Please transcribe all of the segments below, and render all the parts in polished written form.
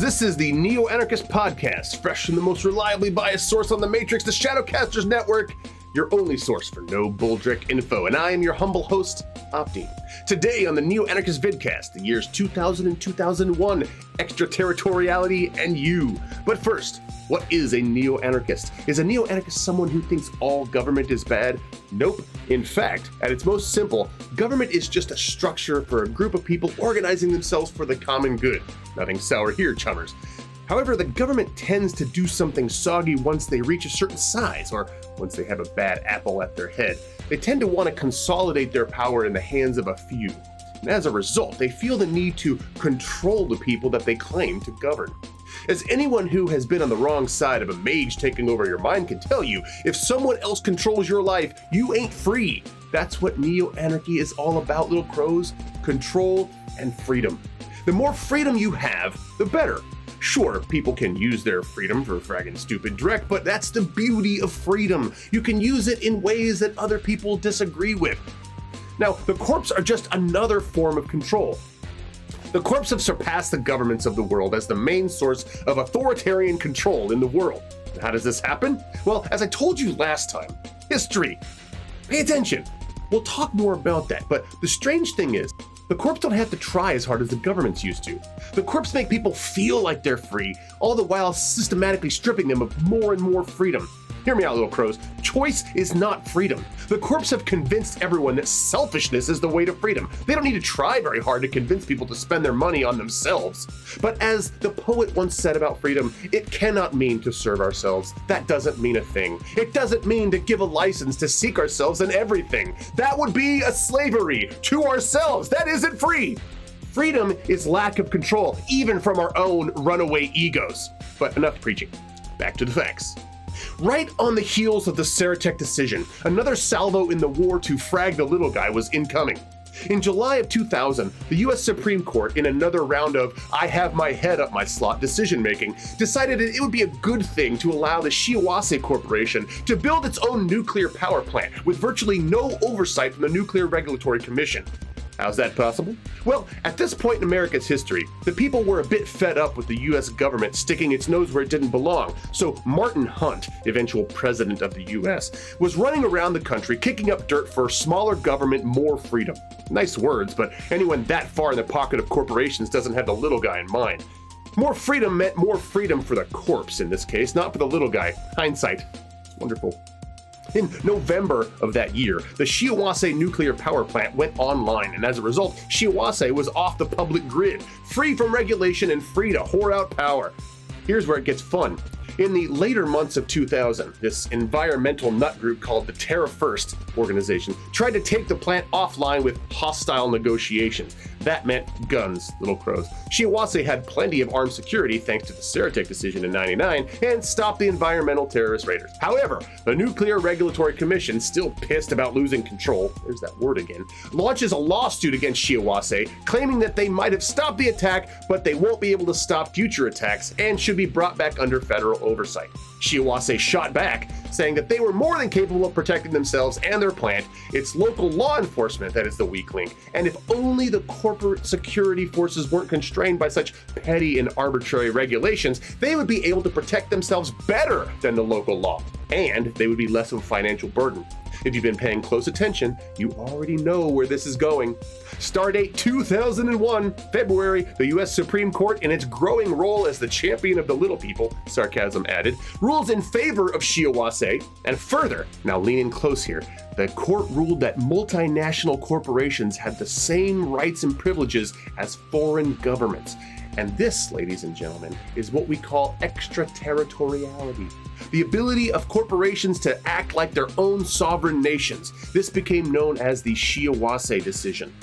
This is the Neo-Anarchist Podcast, fresh from the most reliably biased source on the Matrix, the Shadowcasters Network, your only source for no bullbrick info, and I am your humble host, Opti. Today on the Neo-Anarchist Vidcast, the years 2000 and 2001, Extraterritoriality and You. But first, what is a neo-anarchist? Is a neo-anarchist someone who thinks all government is bad? Nope. In fact, at its most simple, government is just a structure for a group of people organizing themselves for the common good. Nothing sour here, chummers. However, the government tends to do something soggy once they reach a certain size, or once they have a bad apple at their head. They tend to want to consolidate their power in the hands of a few. And as a result, they feel the need to control the people that they claim to govern. As anyone who has been on the wrong side of a mage taking over your mind can tell you, if someone else controls your life, you ain't free. That's what neo-anarchy is all about, little crows. Control and freedom. The more freedom you have, the better. Sure, people can use their freedom for fragging stupid dreck, but that's the beauty of freedom. You can use it in ways that other people disagree with. Now, the corps are just another form of control. The corps have surpassed the governments of the world as the main source of authoritarian control in the world. How does this happen? Well, as I told you last time, history. Pay attention. We'll talk more about that, but the strange thing is, the corps don't have to try as hard as the governments used to. The corps make people feel like they're free, all the while systematically stripping them of more and more freedom. Hear me out, little crows. Choice is not freedom. The corps have convinced everyone that selfishness is the way to freedom. They don't need to try very hard to convince people to spend their money on themselves. But as the poet once said about freedom, it cannot mean to serve ourselves. That doesn't mean a thing. It doesn't mean to give a license to seek ourselves in everything. That would be a slavery to ourselves. That isn't free. Freedom is lack of control, even from our own runaway egos. But enough preaching. Back to the facts. Right on the heels of the Saratech decision, another salvo in the war to frag the little guy was incoming. In July of 2000, the US Supreme Court, in another round of I have my head up my slot decision-making, decided that it would be a good thing to allow the Shiawase Corporation to build its own nuclear power plant with virtually no oversight from the Nuclear Regulatory Commission. How's that possible? Well, at this point in America's history, the people were a bit fed up with the US government sticking its nose where it didn't belong. So Martin Hunt, eventual president of the US, was running around the country kicking up dirt for smaller government, more freedom. Nice words, but anyone that far in the pocket of corporations doesn't have the little guy in mind. More freedom meant more freedom for the corpse in this case, not for the little guy. Hindsight. Wonderful. In November of that year, the Shiawase nuclear power plant went online, and as a result, Shiawase was off the public grid, free from regulation and free to whore out power. Here's where it gets fun. In the later months of 2000, this environmental nut group called the Terra First organization tried to take the plant offline with hostile negotiations. That meant guns, little crows. Shiawase had plenty of armed security thanks to the Saratech decision in '99 and stopped the environmental terrorist raiders. However, the Nuclear Regulatory Commission, still pissed about losing control, there's that word again, launches a lawsuit against Shiawase, claiming that they might have stopped the attack, but they won't be able to stop future attacks and should be brought back under federal oversight. Shiawase shot back, saying that they were more than capable of protecting themselves and their plant. It's local law enforcement that is the weak link, and if only the corporate security forces weren't constrained by such petty and arbitrary regulations, they would be able to protect themselves better than the local law, and they would be less of a financial burden. If you've been paying close attention, you already know where this is going. Stardate 2001, February, the US Supreme Court, in its growing role as the champion of the little people, sarcasm added, rules in favor of Shiawase, and further, now lean in close here, the court ruled that multinational corporations had the same rights and privileges as foreign governments. And this, ladies and gentlemen, is what we call extraterritoriality. The ability of corporations to act like their own sovereign nations. This became known as the Shiawase decision.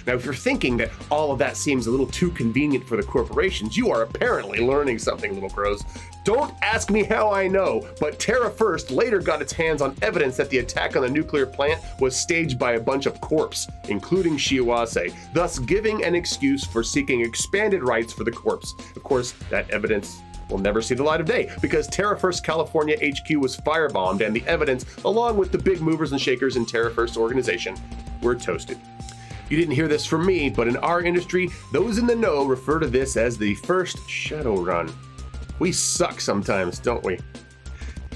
Now, if you're thinking that all of that seems a little too convenient for the corporations, you are apparently learning something, little crows. Don't ask me how I know, but Terra First later got its hands on evidence that the attack on the nuclear plant was staged by a bunch of corps, including Shiawase, thus giving an excuse for seeking expanded rights for the corps. Of course, that evidence will never see the light of day because Terra First California HQ was firebombed and the evidence, along with the big movers and shakers in Terra First organization, were toasted. You didn't hear this from me, but in our industry, those in the know refer to this as the first Shadowrun. We suck sometimes, don't we?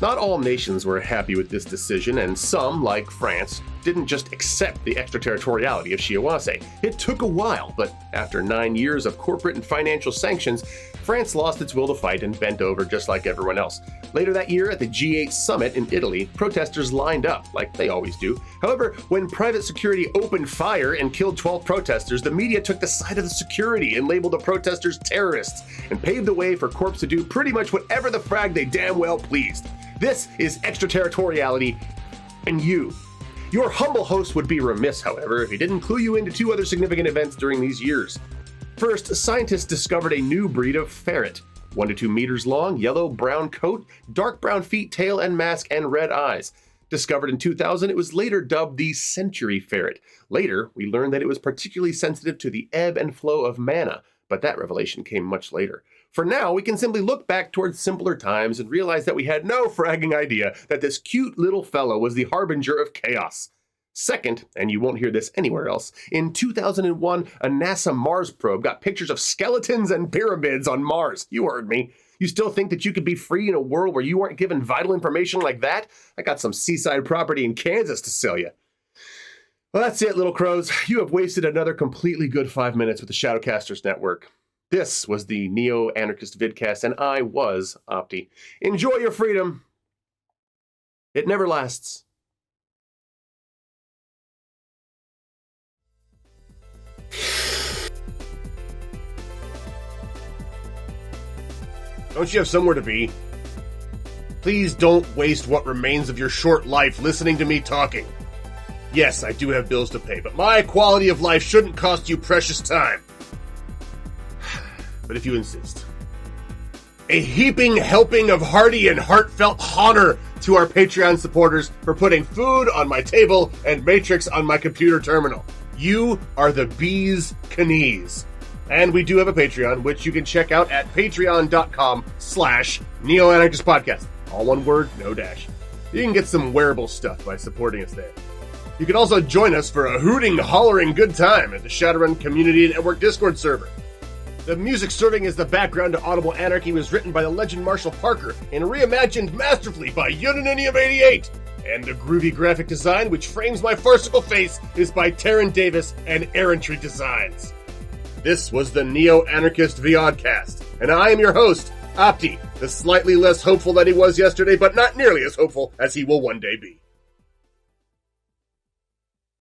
Not all nations were happy with this decision, and some, like France, didn't just accept the extraterritoriality of Shiawase. It took a while, but after 9 years of corporate and financial sanctions, France lost its will to fight and bent over just like everyone else. Later that year, at the G8 summit in Italy, protesters lined up, like they always do. However, when private security opened fire and killed 12 protesters, the media took the side of the security and labeled the protesters terrorists, and paved the way for Corps to do pretty much whatever the frag they damn well pleased. This is Extraterritoriality and You. Your humble host would be remiss, however, if he didn't clue you into 2 other significant events during these years. First, scientists discovered a new breed of ferret, 1 to 2 meters long, yellow-brown coat, dark brown feet, tail and mask, and red eyes. Discovered in 2000, it was later dubbed the century ferret. Later, we learned that it was particularly sensitive to the ebb and flow of mana, but that revelation came much later. For now, we can simply look back towards simpler times and realize that we had no fragging idea that this cute little fellow was the harbinger of chaos. Second, and you won't hear this anywhere else, in 2001, a NASA Mars probe got pictures of skeletons and pyramids on Mars. You heard me. You still think that you could be free in a world where you weren't given vital information like that? I got some seaside property in Kansas to sell you. Well, that's it, little crows. You have wasted another completely good 5 minutes with the Shadowcasters Network. This was the Neo-Anarchist vidcast, and I was Opti. Enjoy your freedom. It never lasts. Don't you have somewhere to be? Please don't waste what remains of your short life listening to me talking. Yes, I do have bills to pay, but my quality of life shouldn't cost you precious time. But if you insist. A heaping helping of hearty and heartfelt honor to our Patreon supporters for putting food on my table and Matrix on my computer terminal. You are the bee's knees. And we do have a Patreon, which you can check out at patreon.com/NeoAnarchistPodcast. All one word, no dash. You can get some wearable stuff by supporting us there. You can also join us for a hooting, hollering good time at the Shadowrun Community Network Discord server. The music serving as the background to Audible Anarchy was written by the legend Marshall Parker and reimagined masterfully by Unanini of 88. And the groovy graphic design, which frames my farcical face, is by Taryn Davis and Errantry Designs. This was the Neo-Anarchist Vyodcast, and I am your host, Opti, the slightly less hopeful that he was yesterday, but not nearly as hopeful as he will one day be.